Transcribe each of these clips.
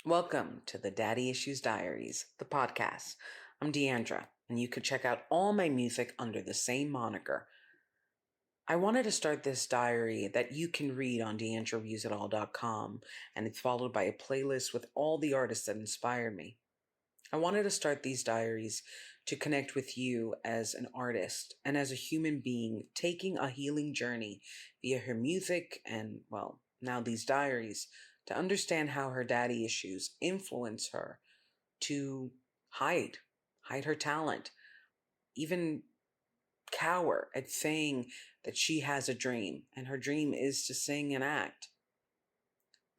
Welcome to the Daddy Issues Diaries, the podcast. I'm Deandra, and you can check out all my music under the same moniker. I wanted to start this diary that you can read on deandraviewsitall.com, and it's followed by a playlist with all the artists that inspired me. I wanted to start these diaries to connect with you as an artist and as a human being taking a healing journey via her music and, well, now these diaries to understand how her daddy issues influence her to hide her talent, even cower at saying that she has a dream and her dream is to sing and act.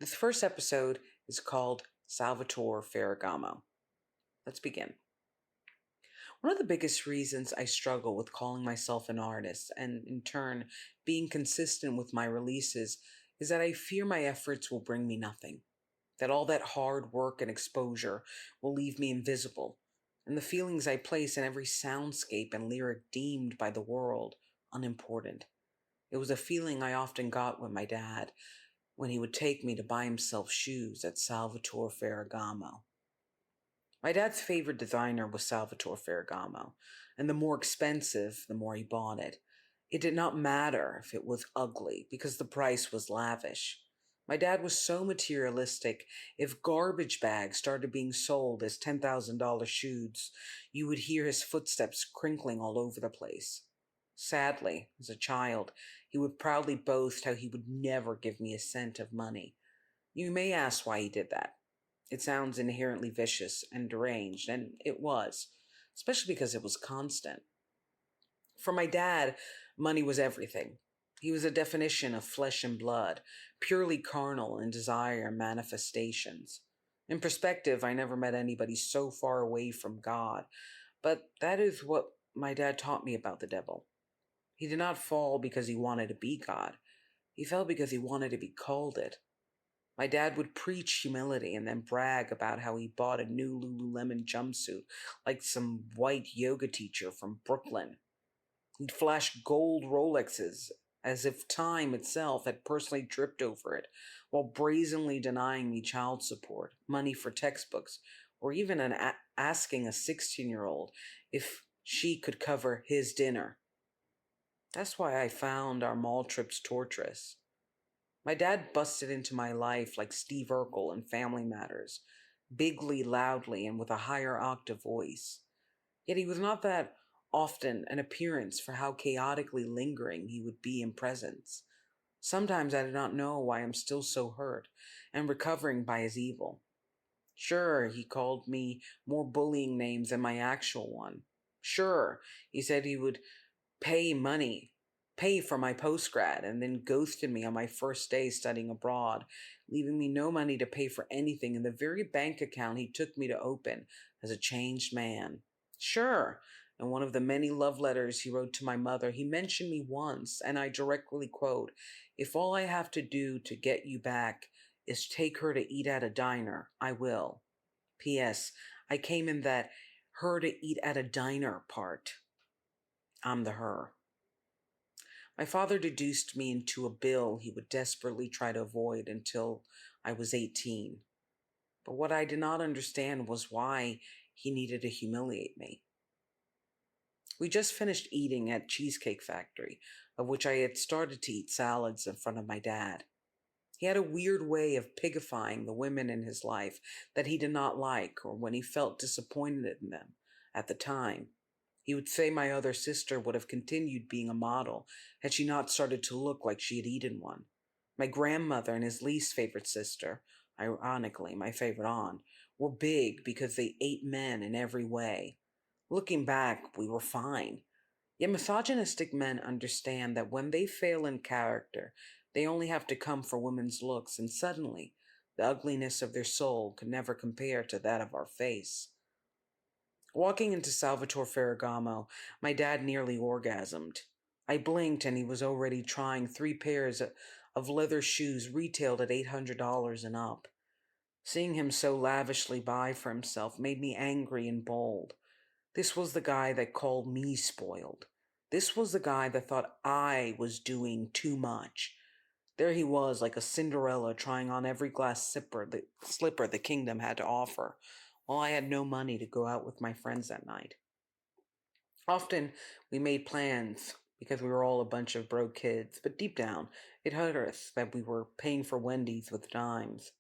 This first episode is called Salvatore Ferragamo. Let's begin. One of the biggest reasons I struggle with calling myself an artist and, in turn, being consistent with my releases is that I fear my efforts will bring me nothing, that all that hard work and exposure will leave me invisible, and the feelings I place in every soundscape and lyric deemed by the world unimportant. It was a feeling I often got with my dad when he would take me to buy himself shoes at Salvatore Ferragamo. My dad's favorite designer was Salvatore Ferragamo, and the more expensive, the more he bought it. It did not matter if it was ugly, because the price was lavish. My dad was so materialistic, if garbage bags started being sold as $10,000 shoes, you would hear his footsteps crinkling all over the place. Sadly, as a child, he would proudly boast how he would never give me a cent of money. You may ask why he did that. It sounds inherently vicious and deranged, and it was, especially because it was constant. For my dad, money was everything. He was a definition of flesh and blood, purely carnal in desire and manifestations. In perspective, I never met anybody so far away from God, but that is what my dad taught me about the devil. He did not fall because he wanted to be God. He fell because he wanted to be called it. My dad would preach humility and then brag about how he bought a new Lululemon jumpsuit like some white yoga teacher from Brooklyn. He'd flash gold Rolexes as if time itself had personally dripped over it, while brazenly denying me child support, money for textbooks, or even asking a 16-year-old if she could cover his dinner. That's why I found our mall trips torturous. My dad busted into my life like Steve Urkel in Family Matters, bigly, loudly, and with a higher octave voice. Yet he was not that often an appearance for how chaotically lingering he would be in presence. Sometimes I did not know why I'm still so hurt and recovering by his evil. Sure, he called me more bullying names than my actual one. Sure, he said he would pay money, pay for my postgrad, and then ghosted me on my first day studying abroad, leaving me no money to pay for anything in the very bank account he took me to open as a changed man. Sure, in one of the many love letters he wrote to my mother, he mentioned me once, and I directly quote, "If all I have to do to get you back is take her to eat at a diner, I will. P.S. I came in that her to eat at a diner part. I'm the her." My father deduced me into a bill he would desperately try to avoid until I was 18. But what I did not understand was why he needed to humiliate me. We just finished eating at Cheesecake Factory, of which I had started to eat salads in front of my dad. He had a weird way of pigifying the women in his life that he did not like or when he felt disappointed in them at the time. He would say my other sister would have continued being a model had she not started to look like she had eaten one. My grandmother and his least favorite sister, ironically my favorite aunt, were big because they ate men in every way. Looking back, we were fine. Yet misogynistic men understand that when they fail in character, they only have to come for women's looks, and suddenly, the ugliness of their soul could never compare to that of our face. Walking into Salvatore Ferragamo, my dad nearly orgasmed. I blinked and he was already trying 3 pairs of leather shoes retailed at $800 and up. Seeing him so lavishly buy for himself made me angry and bold. This was the guy that called me spoiled. This was the guy that thought I was doing too much. There he was, like a Cinderella, trying on every glass slipper the kingdom had to offer, while I had no money to go out with my friends that night. Often we made plans because we were all a bunch of broke kids, but deep down it hurt us that we were paying for Wendy's with dimes.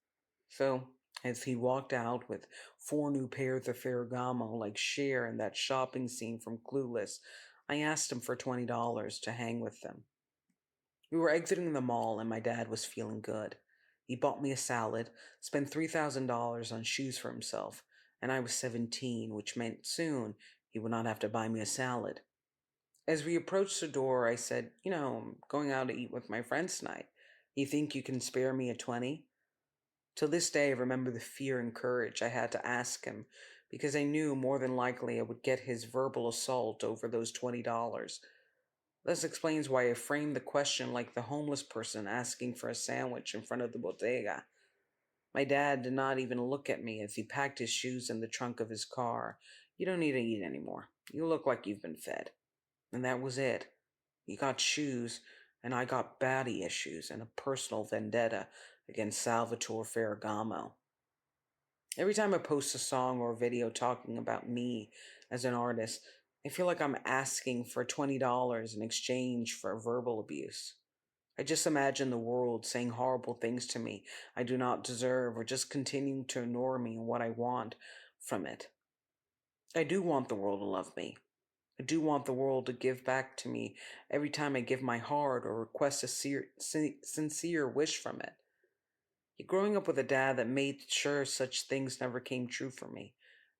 So, as he walked out with four new pairs of Ferragamo like Cher in that shopping scene from Clueless, I asked him for $20 to hang with them. We were exiting the mall and my dad was feeling good. He bought me a salad, spent $3,000 on shoes for himself, and I was 17, which meant soon he would not have to buy me a salad. As we approached the door, I said, I'm going out to eat with my friends tonight. You think you can spare me a 20? To this day, I remember the fear and courage I had to ask him because I knew more than likely I would get his verbal assault over those $20. This explains why I framed the question like the homeless person asking for a sandwich in front of the bodega. My dad did not even look at me as he packed his shoes in the trunk of his car. You don't need to eat anymore. You look like you've been fed. And that was it. He got shoes, and I got baddie issues and a personal vendetta against Salvatore Ferragamo. Every time I post a song or a video talking about me as an artist, I feel like I'm asking for $20 in exchange for verbal abuse. I just imagine the world saying horrible things to me I do not deserve or just continuing to ignore me and what I want from it. I do want the world to love me. I do want the world to give back to me every time I give my heart or request a sincere wish from it. Growing up with a dad that made sure such things never came true for me,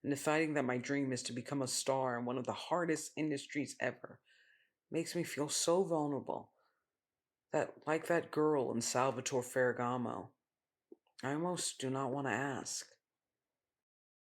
and deciding that my dream is to become a star in one of the hardest industries ever, makes me feel so vulnerable that, like that girl in Salvatore Ferragamo, I almost do not want to ask.